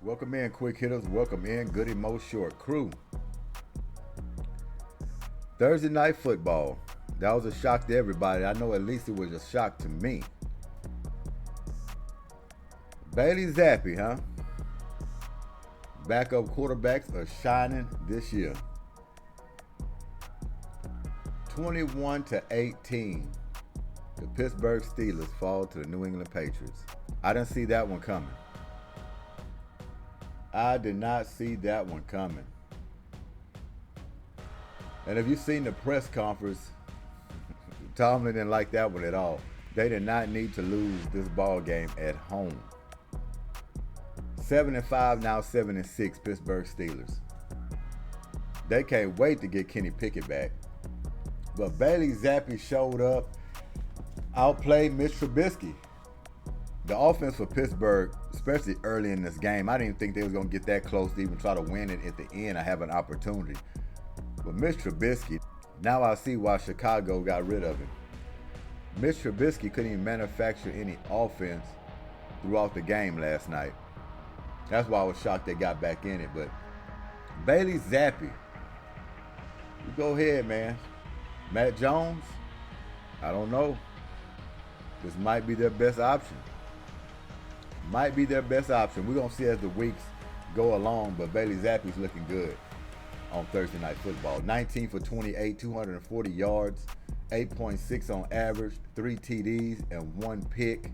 Welcome in, quick hitters. Welcome in, Goodymo short crew. Thursday night football. That was a shock to everybody. I know at least it was a shock to me. Bailey Zappe, huh? Backup quarterbacks are shining this year. 21-18. The Pittsburgh Steelers fall to the New England Patriots. I didn't see that one coming. I did not see that one coming. And if you've seen the press conference, Tomlin didn't like that one at all. They did not need to lose this ball game at home. 7-5, now 7-6, Pittsburgh Steelers. They can't wait to get Kenny Pickett back. But Bailey Zappe showed up, outplayed Mitch Trubisky. The offense for Pittsburgh, especially early in this game, I didn't think they was going to get that close to even try to win it at the end. I have an opportunity. But Mitch Trubisky, now I see why Chicago got rid of him. Mitch Trubisky couldn't even manufacture any offense throughout the game last night. That's why I was shocked they got back in it. But Bailey Zappe, you go ahead, man. Matt Jones, I don't know. This might be their best option. Might be their best option. We're going to see as the weeks go along, but Bailey Zappe's looking good on Thursday Night Football. 19 for 28, 240 yards, 8.6 on average, 3 TDs, and 1 pick.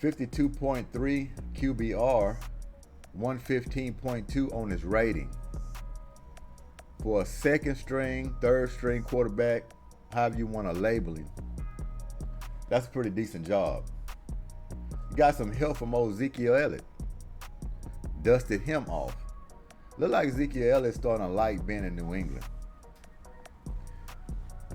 52.3 QBR, 115.2 on his rating. For a second string, third string quarterback, however you want to label him, that's a pretty decent job. You got some help from old Ezekiel Elliott. Dusted him off. Look like Ezekiel Elliott's starting to like being in New England.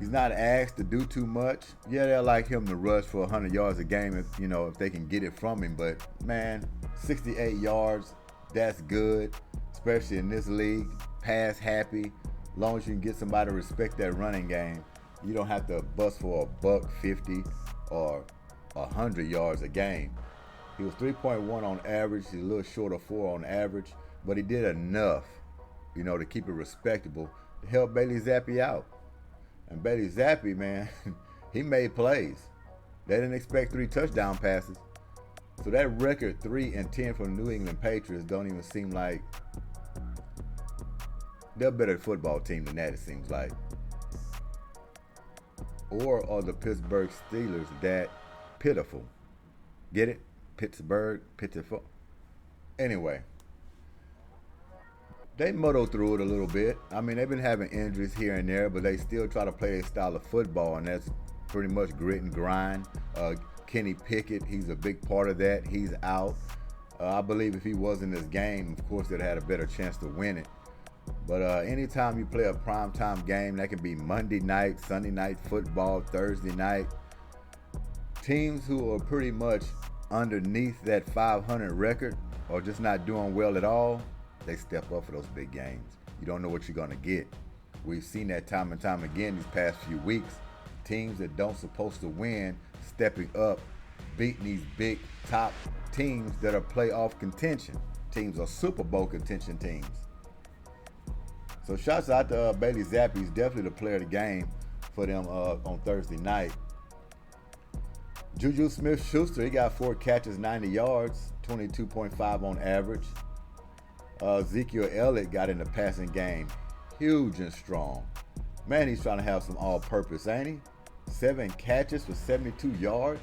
He's not asked to do too much. Yeah, they'll like him to rush for 100 yards a game if they can get it from him. But man, 68 yards, that's good, especially in this league. Pass happy. As long as you can get somebody to respect that running game, you don't have to bust for $150 or 100 yards a game. He was 3.1 on average. He's a little short of 4 on average, but he did enough, to keep it respectable to help Bailey Zappe out. And Bailey Zappe, man, he made plays. They didn't expect 3 touchdown passes. So that record 3-10 from the New England Patriots don't even seem like they're a better football team than that, it seems like. Or are the Pittsburgh Steelers that pitiful? Get it? Pittsburgh, pitiful. Anyway, they muddle through it a little bit. I mean, they've been having injuries here and there, but they still try to play their style of football, and that's pretty much grit and grind. Kenny Pickett, he's a big part of that. He's out. I believe if he was in this game, of course, they'd had a better chance to win it. But anytime you play a primetime game, that can be Monday night, Sunday night football, Thursday night, teams who are pretty much underneath that 500 record or just not doing well at all, they step up for those big games. You don't know what you're going to get. We've seen that time and time again these past few weeks. Teams that don't supposed to win stepping up, beating these big top teams that are playoff contention. Teams are Super Bowl contention teams. So shouts out to Bailey Zappe. He's definitely the player of the game for them on Thursday night. Juju Smith-Schuster, he got 4 catches, 90 yards, 22.5 on average. Ezekiel Elliott got in the passing game huge and strong. Man, he's trying to have some all-purpose, ain't he? 7 catches for 72 yards.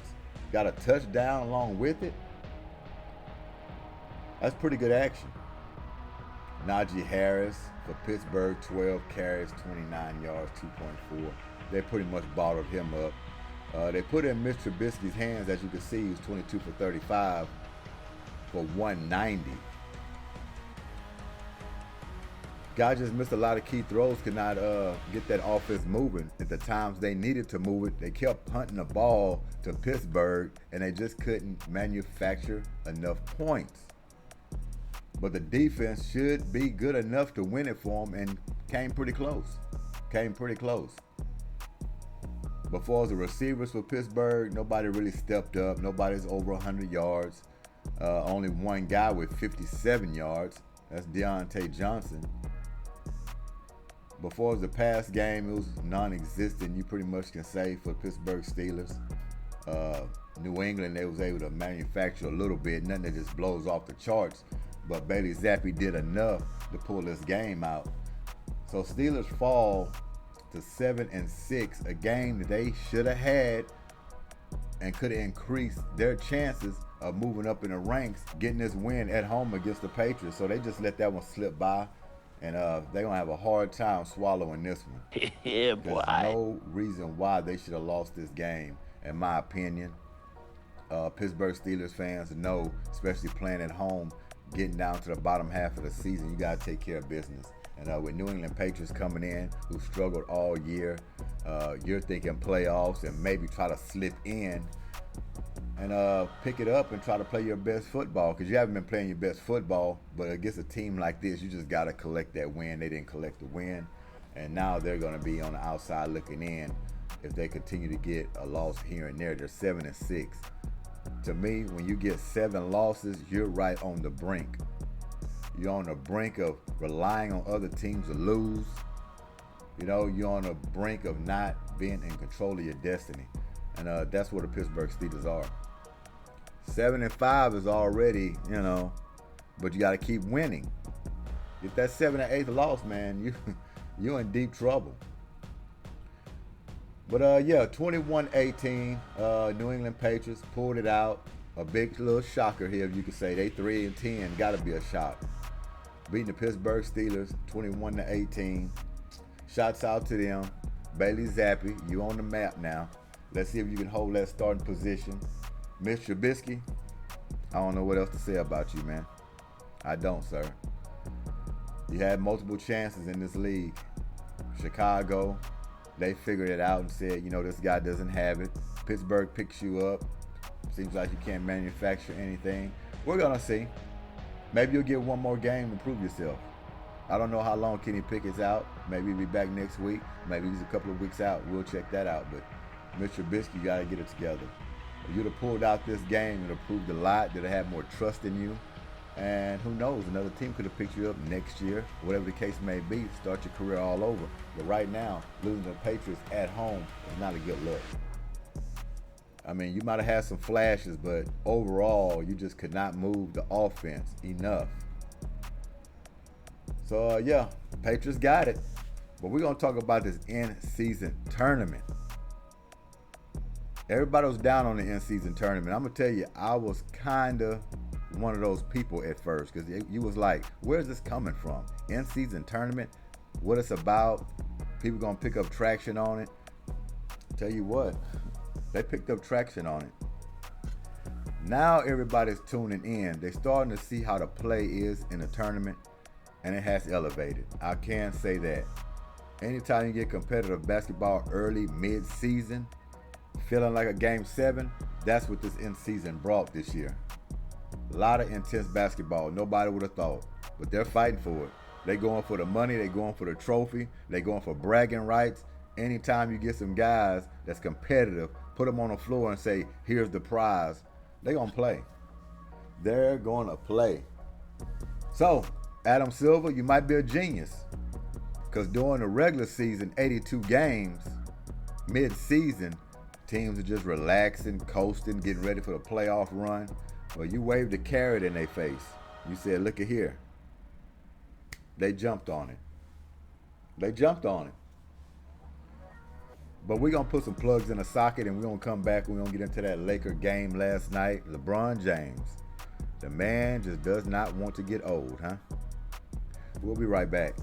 Got a touchdown along with it. That's pretty good action. Najee Harris for Pittsburgh, 12 carries, 29 yards, 2.4. They pretty much bottled him up. They put in Mitch Trubisky's hands, as you can see, he was 22 for 35 for 190. Guys just missed a lot of key throws, could not get that offense moving at the times they needed to move it. They kept punting the ball to Pittsburgh, and they just couldn't manufacture enough points. But the defense should be good enough to win it for them, and came pretty close. But for the receivers for Pittsburgh, nobody really stepped up. Nobody's over 100 yards. Only one guy with 57 yards. That's Deontay Johnson. Before the past game, it was non-existent. You pretty much can say for Pittsburgh Steelers. New England, they was able to manufacture a little bit. Nothing that just blows off the charts. But Bailey Zappe did enough to pull this game out. So Steelers fall to 7-6, a game that they should have had and could have increased their chances of moving up in the ranks, getting this win at home against the Patriots. So they just let that one slip by, and they're going to have a hard time swallowing this one. Yeah, boy. There's no reason why they should have lost this game, in my opinion. Pittsburgh Steelers fans know, especially playing at home, getting down to the bottom half of the season, you got to take care of business. And with New England Patriots coming in, who struggled all year, you're thinking playoffs and maybe try to slip in and pick it up and try to play your best football, because you haven't been playing your best football. But against a team like this, you just got to collect that win. They didn't collect the win, and now they're going to be on the outside looking in if they continue to get a loss here and there. They're 7-6. To me, when you get 7 losses, you're right on the brink. You're on the brink of relying on other teams to lose. You know, you're on the brink of not being in control of your destiny. And that's where the Pittsburgh Steelers are. 7-5 is already, but you got to keep winning. Get that 7th or 8th loss, man, you're in deep trouble. But 21-18, New England Patriots pulled it out. A big little shocker here, if you could say. They 3-10, got to be a shock. Beating the Pittsburgh Steelers 21-18. Shots out to them. Bailey Zappe, you on the map now. Let's see if you can hold that starting position. Mr. Trubisky, I don't know what else to say about you, man. I don't, sir. You had multiple chances in this league. Chicago, they figured it out and said, this guy doesn't have it. Pittsburgh picks you up. Seems like you can't manufacture anything. We're going to see. Maybe you'll get one more game to prove yourself. I don't know how long Kenny Pickett's out. Maybe he'll be back next week. Maybe he's a couple of weeks out. We'll check that out. But Mr. Trubisky, you got to get it together. If you'd have pulled out this game, it would have proved a lot. They'd have had more trust in you. And who knows, another team could have picked you up next year, whatever the case may be, start your career all over. But right now, losing to the Patriots at home is not a good look. I mean, you might have had some flashes, but overall, you just could not move the offense enough. So, Patriots got it. But we're going to talk about this in-season tournament. Everybody was down on the in-season tournament. I'm going to tell you, I was kind of one of those people at first, because you was like, where's this coming from? In-season tournament, what it's about, people going to pick up traction on it. Tell you what, they picked up traction on it. Now everybody's tuning in. They're starting to see how the play is in the tournament, and it has elevated. I can say that. Anytime you get competitive basketball early, mid-season, feeling like a Game 7, that's what this in-season brought this year. A lot of intense basketball. Nobody would have thought. But they're fighting for it. They're going for the money. They're going for the trophy. They're going for bragging rights. Anytime you get some guys that's competitive, put them on the floor and say, here's the prize, they're going to play. They're going to play. So, Adam Silver, you might be a genius. Because during the regular season, 82 games, mid-season, teams are just relaxing, coasting, getting ready for the playoff run. Well, you waved a carrot in their face. You said, look at here. They jumped on it. They jumped on it. But we're going to put some plugs in a socket, and we're going to come back. We're going to get into that Laker game last night. LeBron James. The man just does not want to get old, huh? We'll be right back.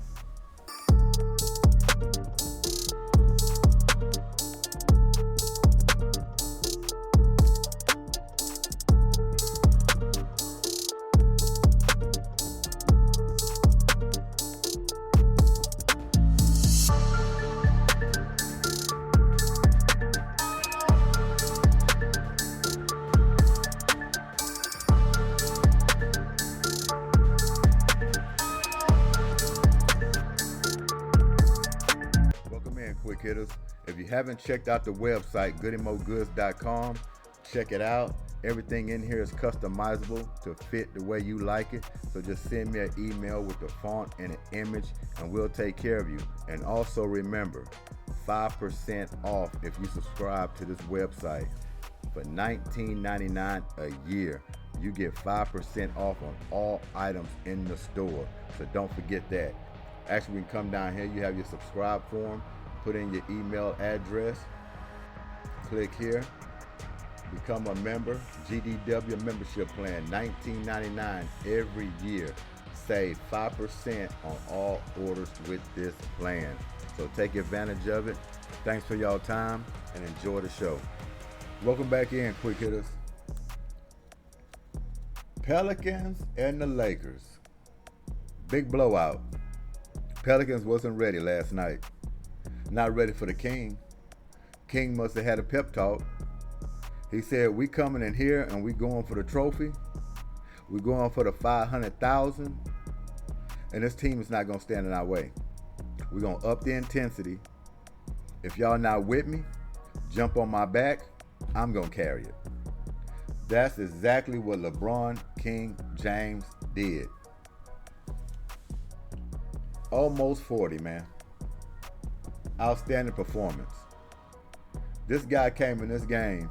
Hitters. If you haven't checked out the website, goodymogoods.com, check it out. Everything in here is customizable to fit the way you like it. So just send me an email with the font and an image and we'll take care of you. And also remember, 5% off if you subscribe to this website. For $19.99 a year, you get 5% off on all items in the store. So don't forget that. Actually, we can come down here. You have your subscribe form. Put in your email address. Click here. Become a member. GDW membership plan, $19.99 every year. Save 5% on all orders with this plan. So take advantage of it. Thanks for y'all time and enjoy the show. Welcome back in, quick hitters. Pelicans and the Lakers. Big blowout. Pelicans wasn't ready last night. Not ready for the King. King must have had a pep talk. He said, we coming in here and we going for the trophy. We going for the 500,000. And this team is not going to stand in our way. We're going to up the intensity. If y'all not with me, jump on my back. I'm going to carry it. That's exactly what LeBron, King, James did. Almost 40, man. Outstanding performance. This guy came in this game,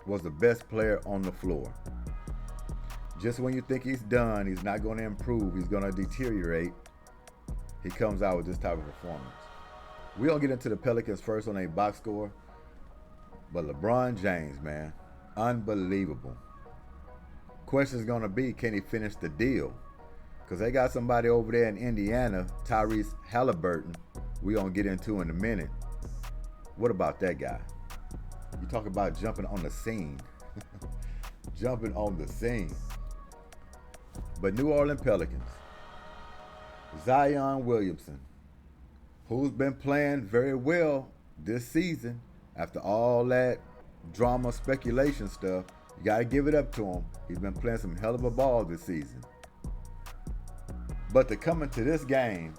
was the best player on the floor. Just when you think he's done, he's not going to improve, he's going to deteriorate, he comes out with this type of performance. We don't get into the Pelicans first on a box score, but LeBron James, man, unbelievable. Question's going to be, can he finish the deal? Because they got somebody over there in Indiana, Tyrese Haliburton, we're going to get into in a minute. What about that guy? You talk about jumping on the scene. Jumping on the scene. But New Orleans Pelicans, Zion Williamson, who's been playing very well this season after all that drama, speculation stuff, you got to give it up to him. He's been playing some hell of a ball this season. But to come into this game,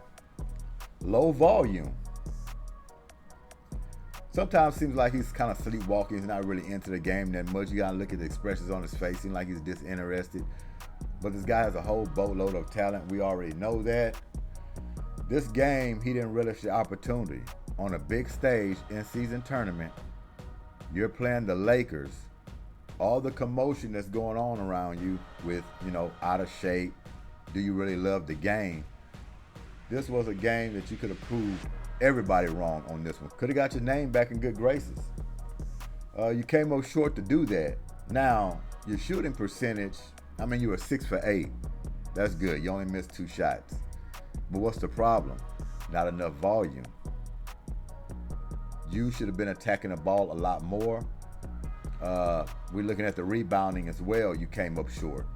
low volume, sometimes seems like he's kind of sleepwalking. He's not really into the game that much. You got to look at the expressions on his face. Seems like he's disinterested. But this guy has a whole boatload of talent. We already know that. This game, he didn't relish the opportunity. On a big stage, in-season tournament, you're playing the Lakers. All the commotion that's going on around you with, out of shape. Do you really love the game? This was a game that you could have proved everybody wrong on this one. Could have got your name back in good graces. You came up short to do that. Now, your shooting percentage, you were 6 for 8. That's good. You only missed 2 shots. But what's the problem? Not enough volume. You should have been attacking the ball a lot more. We're looking at the rebounding as well. You came up short.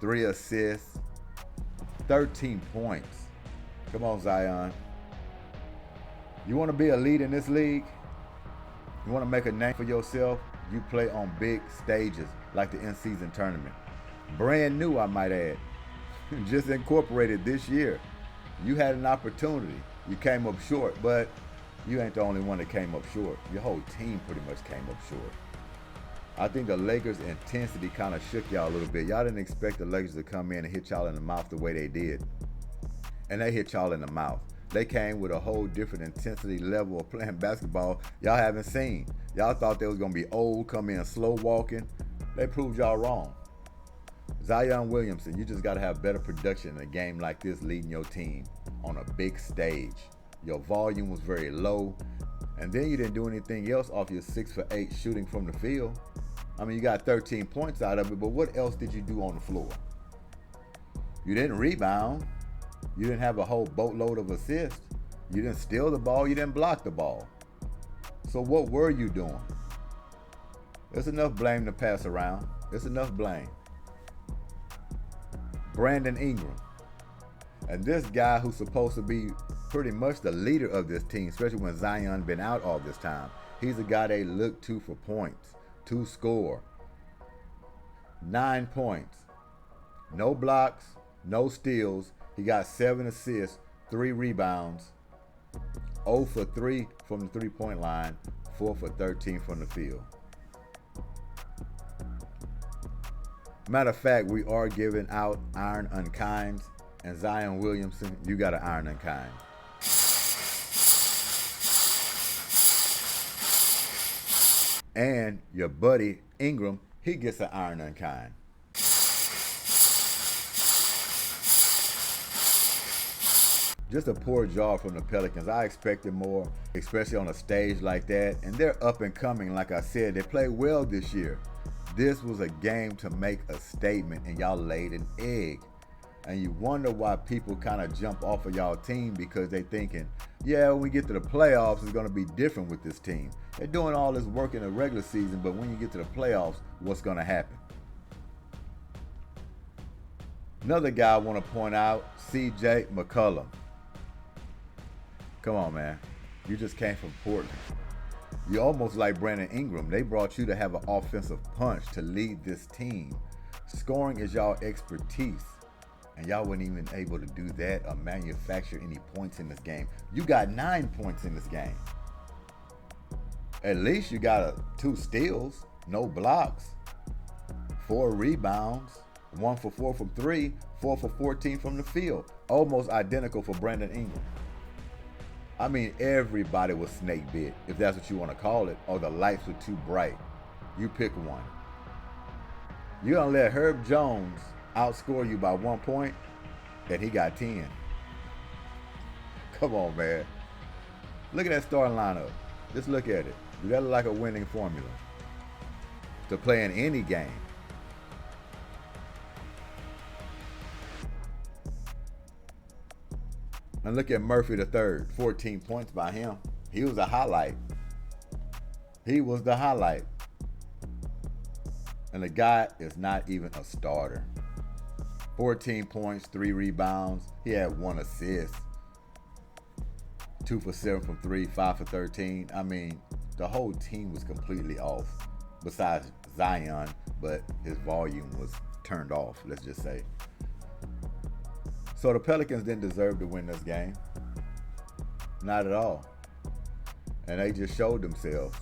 3 assists, 13 points. Come on, Zion. You want to be a lead in this league? You want to make a name for yourself? You play on big stages like the in-season tournament. Brand new, I might add. Just incorporated this year. You had an opportunity. You came up short, but you ain't the only one that came up short. Your whole team pretty much came up short. I think the Lakers' intensity kind of shook y'all a little bit. Y'all didn't expect the Lakers to come in and hit y'all in the mouth the way they did. And they hit y'all in the mouth. They came with a whole different intensity level of playing basketball y'all haven't seen. Y'all thought they was going to be old, come in slow walking. They proved y'all wrong. Zion Williamson, you just got to have better production in a game like this leading your team on a big stage. Your volume was very low. And then you didn't do anything else off your 6 for 8 shooting from the field. You got 13 points out of it, but what else did you do on the floor? You didn't rebound. You didn't have a whole boatload of assists. You didn't steal the ball. You didn't block the ball. So what were you doing? There's enough blame to pass around. There's enough blame. Brandon Ingram. And this guy who's supposed to be pretty much the leader of this team, especially when Zion been out all this time. He's a guy they look to for points, to score. 9 points. No blocks, no steals. He got 7 assists, 3 rebounds, 0 for 3 from the 3-point line, 4 for 13 from the field. Matter of fact, we are giving out Iron Unkinds, and Zion Williamson, you got an Iron Unkind. And your buddy Ingram, he gets an Iron Unkind. Just a poor job from the Pelicans. I expected more, especially on a stage like that. And they're up and coming, like I said. They played well this year. This was a game to make a statement, and y'all laid an egg. And you wonder why people kind of jump off of y'all team, because they thinking, yeah, when we get to the playoffs, it's going to be different with this team. They're doing all this work in the regular season, but when you get to the playoffs, what's going to happen? Another guy I want to point out, C.J. McCollum. Come on, man. You just came from Portland. You're almost like Brandon Ingram. They brought you to have an offensive punch to lead this team. Scoring is y'all expertise. And y'all weren't even able to do that or manufacture any points in this game. You got 9 points in this game. At least you got 2 steals, no blocks, 4 rebounds, 1 for 4 from 3, 4 for 14 from the field. Almost identical for Brandon Ingram. I mean, everybody was snake bit, if that's what you want to call it, or the lights were too bright. You pick one. You're going to let Herb Jones outscore you by 1 point, and he got 10. Come on, man. Look at that starting lineup. Just look at it. That look like a winning formula to play in any game. And look at Murphy the third, 14 points by him. He was a highlight. He was the highlight. And the guy is not even a starter. 14 points, 3 rebounds. He had 1 assist. 2 for 7 from 3, 5 for 13. I mean, the whole team was completely off. Besides Zion, but his volume was turned off, let's just say. So the Pelicans didn't deserve to win this game. Not at all. And they just showed themselves.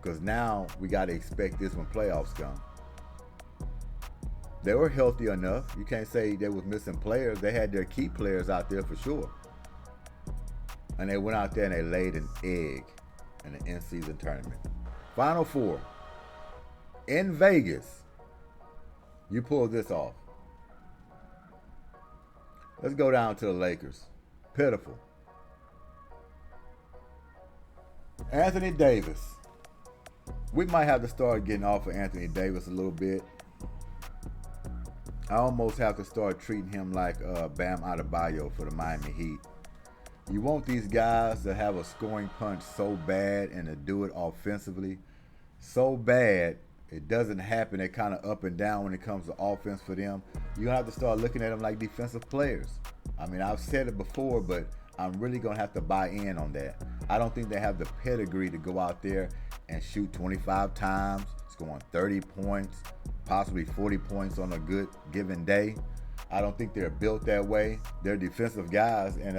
Because now we got to expect this when playoffs come. They were healthy enough. You can't say they was missing players. They had their key players out there for sure. And they went out there and they laid an egg in the in-season tournament. Final Four. In Vegas. You pulled this off. Let's go down to the Lakers. Pitiful. Anthony Davis. We might have to start getting off of Anthony Davis a little bit. I almost have to start treating him like Bam Adebayo for the Miami Heat. You want these guys to have a scoring punch so bad and to do it offensively so bad it doesn't happen. They're kind of up and down when it comes to offense for them. You're going to have to start looking at them like defensive players. I mean, I've said it before, but I'm really going to have to buy in on that. I don't think they have the pedigree to go out there and shoot 25 times, scoring 30 points, possibly 40 points on a good given day. I don't think they're built that way. They're defensive guys, and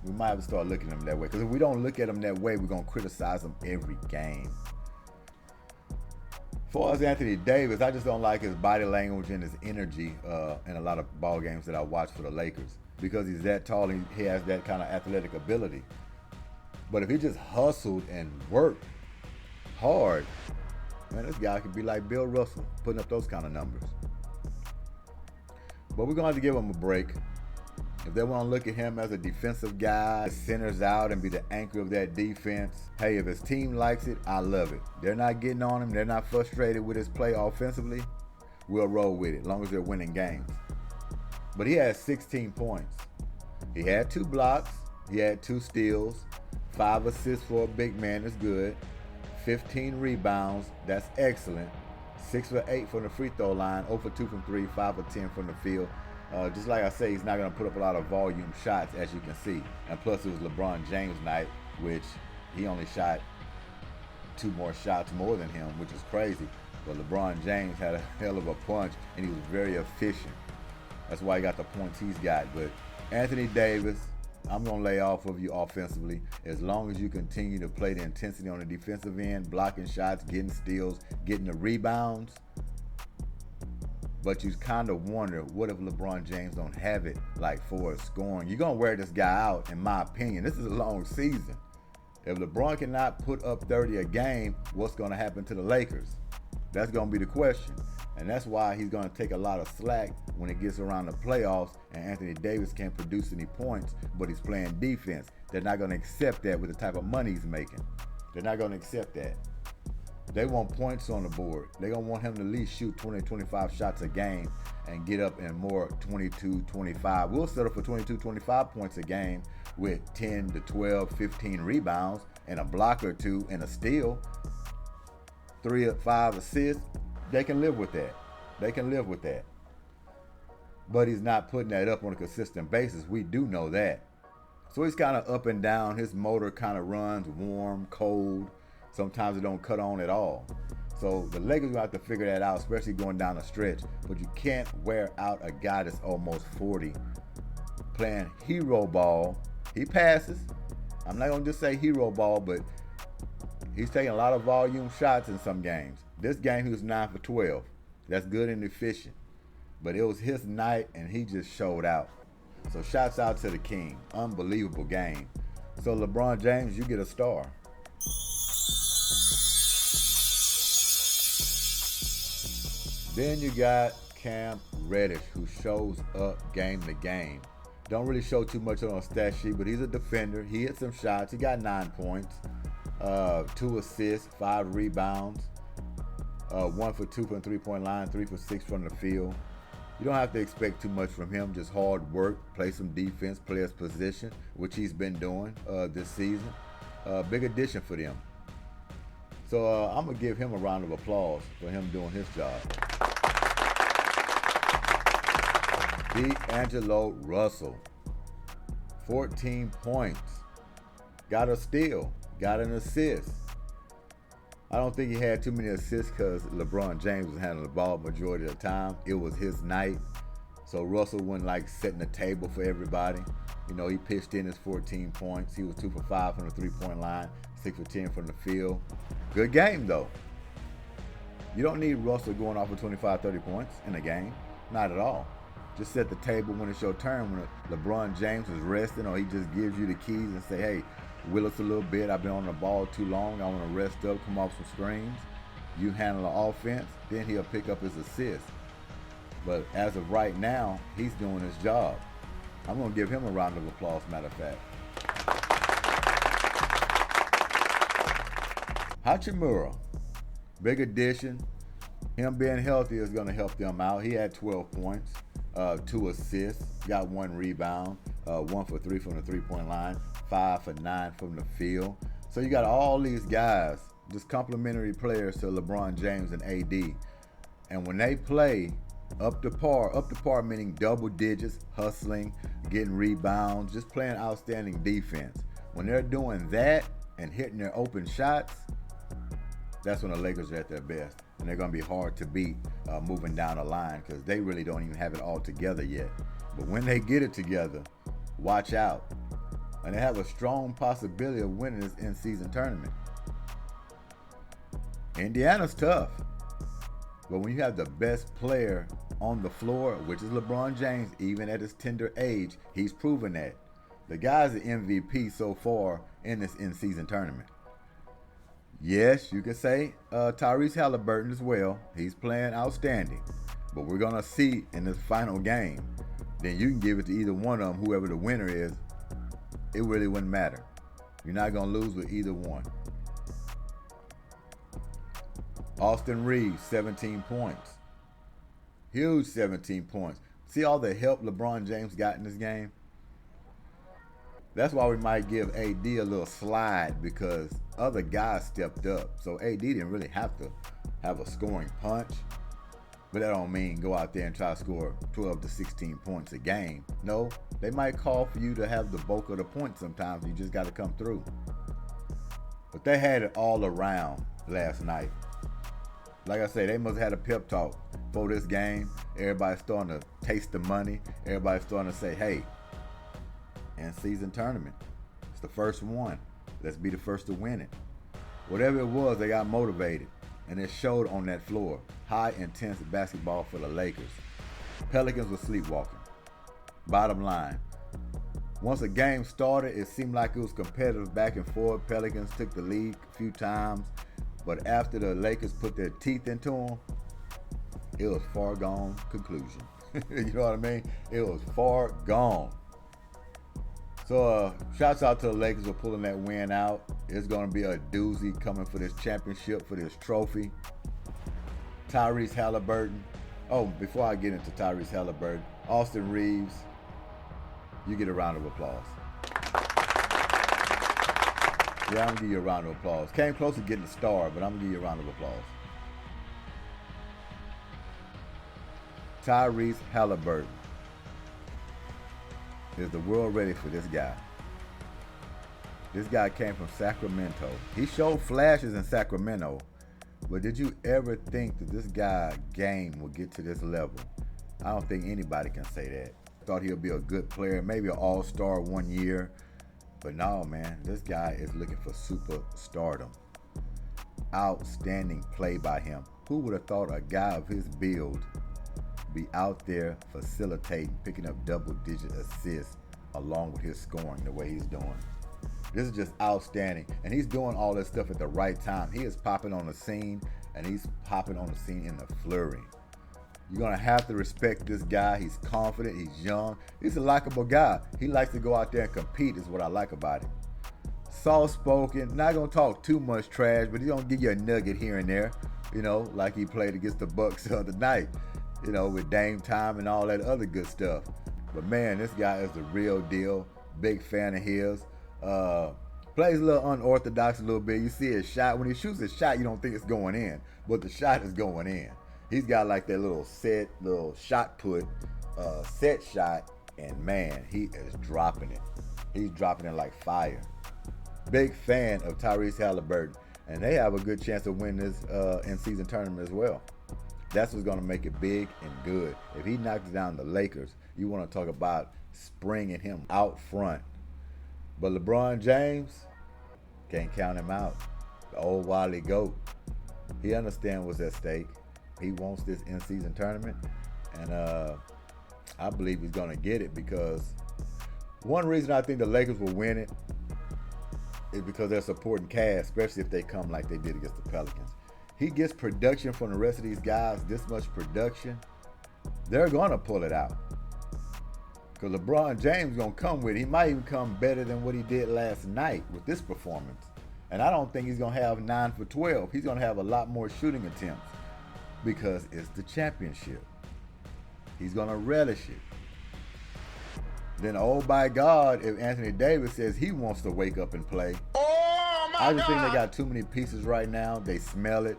we might have to start looking at them that way. Because if we don't look at them that way, we're going to criticize them every game. As far as Anthony Davis, I just don't like his body language and his energy in a lot of ball games that I watch for the Lakers. Because he's that tall and he has that kind of athletic ability. But if he just hustled and worked hard, man, this guy could be like Bill Russell, putting up those kind of numbers. But we're going to have to give him a break. If they want to look at him as a defensive guy, centers out and be the anchor of that defense, hey, if his team likes it, I love it. They're not getting on him. They're not frustrated with his play offensively. We'll roll with it as long as they're winning games. But he had 16 points. He had 2 blocks. He had 2 steals. 5 assists for a big man is good. 15 rebounds. That's excellent. 6 for 8 from the free throw line. 0 for 2 from 3. 5 for 10 from the field. Just like I say, he's not going to put up a lot of volume shots, as you can see. And plus, it was LeBron James night, which he only shot 2 more shots more than him, which is crazy. But LeBron James had a hell of a punch, and he was very efficient. That's why he got the points he's got. But Anthony Davis, I'm going to lay off of you offensively. As long as you continue to play the intensity on the defensive end, blocking shots, getting steals, getting the rebounds, But you kind of wonder, what if LeBron James don't have it like for scoring? You're going to wear this guy out, in my opinion. This is a long season. If LeBron cannot put up 30 a game, what's going to happen to the Lakers? That's going to be the question. And that's why he's going to take a lot of slack when it gets around the playoffs and Anthony Davis can't produce any points, but he's playing defense. They're not going to accept that with the type of money he's making. They're not going to accept that. They want points on the board. They're going to want him to at least shoot 20, 25 shots a game and get up in more 22, 25. We'll settle for 22, 25 points a game with 10 to 12, 15 rebounds and a block or two and a steal, 3 or 5 assists. They can live with that. They can live with that. But he's not putting that up on a consistent basis. We do know that. So he's kind of up and down. His motor kind of runs warm, cold. Sometimes it don't cut on at all. So the Lakers will have to figure that out, especially going down the stretch. But you can't wear out a guy that's almost 40 playing hero ball. He passes. I'm not going to just say hero ball, but he's taking a lot of volume shots in some games. This game, he was 9 for 12. That's good and efficient. But it was his night, and he just showed out. So shouts out to the King. Unbelievable game. So LeBron James, you get a star. Then you got Cam Reddish, who shows up game to game. Don't really show too much on a stat sheet, but he's a defender. He hit some shots. He got 9 points, 2 assists, 5 rebounds, 1 for 2 from the three-point line, 3 for 6 from the field. You don't have to expect too much from him. Just hard work, play some defense, play his position, which he's been doing this season. Big addition for them. So I'm going to give him a round of applause for him doing his job. D'Angelo Russell, 14 points, got a steal, got an assist. I don't think he had too many assists because LeBron James was handling the ball majority of the time. It was his night, so Russell wasn't like setting the table for everybody. You know, he pitched in his 14 points. He was 2 for 5 from the three-point line, 6 for 10 from the field. Good game, though. You don't need Russell going off for 25, 30 points in a game. Not at all. Just set the table when it's your turn. When LeBron James is resting, or he just gives you the keys and say, hey, will us a little bit. I've been on the ball too long. I want to rest up, come off some screens. You handle the offense, then he'll pick up his assist. But as of right now, he's doing his job. I'm going to give him a round of applause, matter of fact. Hachimura, big addition. Him being healthy is going to help them out. He had 12 points, 2 assists, got 1 rebound, 1 for 3 from the three-point line, 5 for 9 from the field. So you got all these guys, just complimentary players to LeBron James and AD. And when they play up to par meaning double digits, hustling, getting rebounds, just playing outstanding defense. When they're doing that and hitting their open shots, that's when the Lakers are at their best. And they're going to be hard to beat moving down the line because they really don't even have it all together yet. But when they get it together, watch out. And they have a strong possibility of winning this in-season tournament. Indiana's tough. But when you have the best player on the floor, which is LeBron James, even at his tender age, he's proven that. The guy's the MVP so far in this in-season tournament. Yes, you could say Tyrese Haliburton as well. He's playing outstanding. But we're going to see in this final game. Then you can give it to either one of them, whoever the winner is. It really wouldn't matter. You're not going to lose with either one. Austin Reeves, 17 points. Huge 17 points. See all the help LeBron James got in this game? That's why we might give AD a little slide because other guys stepped up. So AD didn't really have to have a scoring punch. But that don't mean go out there and try to score 12 to 16 points a game. No, they might call for you to have the bulk of the points sometimes. You just got to come through. But they had it all around last night. Like I say, they must have had a pep talk for this game. Everybody's starting to taste the money. Everybody's starting to say, hey, in-season tournament. It's the first one. Let's be the first to win it. Whatever it was, they got motivated. and it showed on that floor. High intense basketball for the Lakers. Pelicans were sleepwalking. Bottom line, once a game started, it seemed like it was competitive back and forth. Pelicans took the lead a few times, but after the Lakers put their teeth into them, it was far gone conclusion. You know what I mean? It was far gone. So shouts out to the Lakers for pulling that win out. It's going to be a doozy coming for this championship, for this trophy. Tyrese Haliburton. Oh, before I get into Tyrese Haliburton, Austin Reeves, you get a round of applause. Yeah, I'm going to give you a round of applause. Came close to getting a star, but I'm going to give you a round of applause. Tyrese Haliburton. Is the world ready for this guy? This guy came from Sacramento. He showed flashes in Sacramento, but did you ever think that this guy's game would get to this level? I don't think anybody can say that. Thought he'll be a good player, maybe an all-star one year, but no, man, this guy is looking for superstardom. Outstanding play by him. Who would have thought a guy of his build be out there facilitating, picking up double-digit assists along with his scoring the way he's doing? This is just outstanding, and he's doing all this stuff at the right time. He is popping on the scene, and he's popping on the scene in a flurry. You're going to have to respect this guy. He's confident, he's young, he's a likable guy. He likes to go out there and compete is what I like about him. Soft-spoken, not going to talk too much trash, but he's going to give you a nugget here and there, you know, like he played against the Bucks the other night. You know, with Dame time and all that other good stuff. But man, this guy is the real deal. Big fan of his. Plays a little unorthodox a little bit. You see his shot. When he shoots his shot, you don't think it's going in. But the shot is going in. He's got like that little shot put, set shot. And man, he is dropping it. He's dropping it like fire. Big fan of Tyrese Haliburton. And they have a good chance of winning this in-season tournament as well. That's what's going to make it big and good. If he knocks down the Lakers, you want to talk about springing him out front. But LeBron James, can't count him out. The old Wily GOAT. He understands what's at stake. He wants this in-season tournament. And I believe he's going to get it because one reason I think the Lakers will win it is because they're supporting Cavs, especially if they come like they did against the Pelicans. He gets production from the rest of these guys, this much production, they're going to pull it out. Because LeBron James is going to come with it. He might even come better than what he did last night with this performance. And I don't think he's going to have 9 for 12. He's going to have a lot more shooting attempts because it's the championship. He's going to relish it. Then, oh by God, if Anthony Davis says he wants to wake up and play, I just think they got too many pieces right now. They smell it.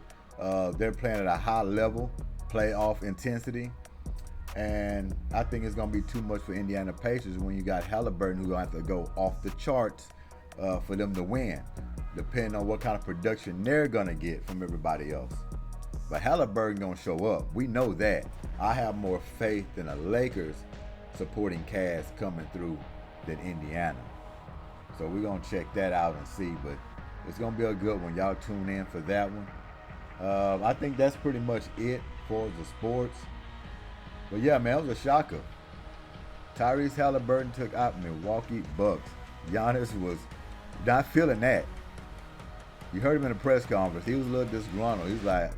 They're playing at a high level, playoff intensity. And I think it's going to be too much for Indiana Pacers when you got Haliburton who's going to have to go off the charts for them to win, depending on what kind of production they're going to get from everybody else. But Haliburton going to show up. We know that. I have more faith in the Lakers supporting Cavs coming through than Indiana. So we're going to check that out and see. But it's going to be a good one. Y'all tune in for that one. I think that's pretty much it for the sports. But yeah, man, it was a shocker. Tyrese Haliburton took out Milwaukee Bucks. Giannis was not feeling that. You heard him in the press conference. He was a little disgruntled. He's like,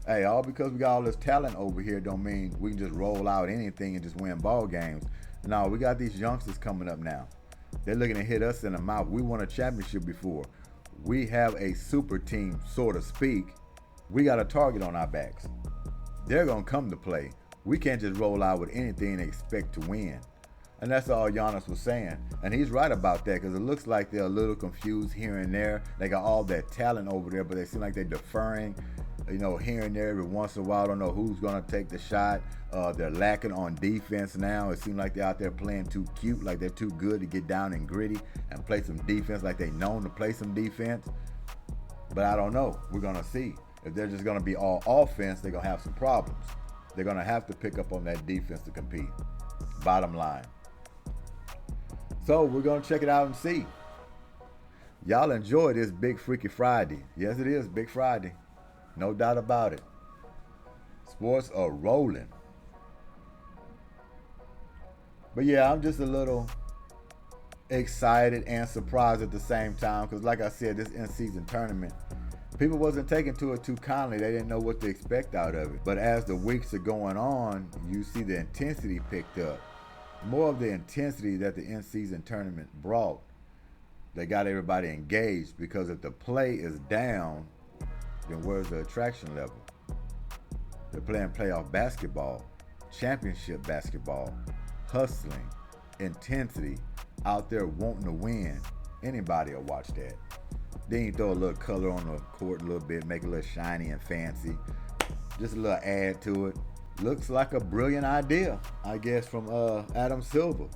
hey, all because we got all this talent over here don't mean we can just roll out anything and just win ball games. No, we got these youngsters coming up now. They're looking to hit us in the mouth. We won a championship before. We have a super team, so to speak. We got a target on our backs. They're going to come to play. We can't just roll out with anything and expect to win. And that's all Giannis was saying. And he's right about that because it looks like they're a little confused here and there. They got all that talent over there, but they seem like they're deferring, here and there every once in a while. I don't know who's going to take the shot. They're lacking on defense now. It seems like they're out there playing too cute, like they're too good to get down and gritty and play some defense like they're known to play some defense. But I don't know. We're going to see. If they're just going to be all offense, they're going to have some problems. They're going to have to pick up on that defense to compete. Bottom line. So we're going to check it out and see. Y'all enjoy this Big Freaky Friday. Yes, it is Big Friday. No doubt about it. Sports are rolling. But yeah, I'm just a little excited and surprised at the same time because, like I said, this in-season tournament, people wasn't taking to it too kindly. They didn't know what to expect out of it. But as the weeks are going on, you see the intensity picked up. More of the intensity that the in-season tournament brought. They got everybody engaged because if the play is down, then where's the attraction level? They're playing playoff basketball, championship basketball, hustling, intensity, out there wanting to win. Anybody will watch that. Then you throw a little color on the court a little bit, make it a little shiny and fancy. Just a little add to it. Looks like a brilliant idea, I guess, from Adam Silver.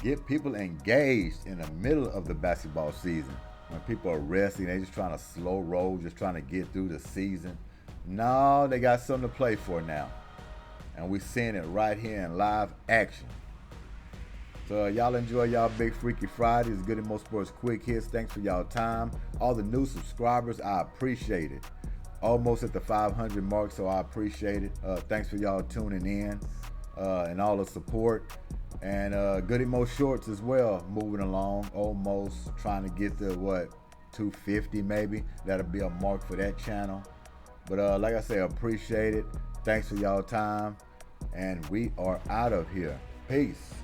Get people engaged in the middle of the basketball season. When people are resting, they just trying to slow roll, just trying to get through the season. No, they got something to play for now. And we're seeing it right here in live action. So y'all enjoy y'all Big Freaky Fridays, Goodymo Sports Quick Hits. Thanks for y'all time. All the new subscribers, I appreciate it. Almost at the 500 mark, so I appreciate it. Thanks for y'all tuning in and all the support. And Goodymo Shorts as well, moving along, almost trying to get to 250 maybe. That'll be a mark for that channel. But like I say, appreciate it. Thanks for y'all time. And we are out of here. Peace.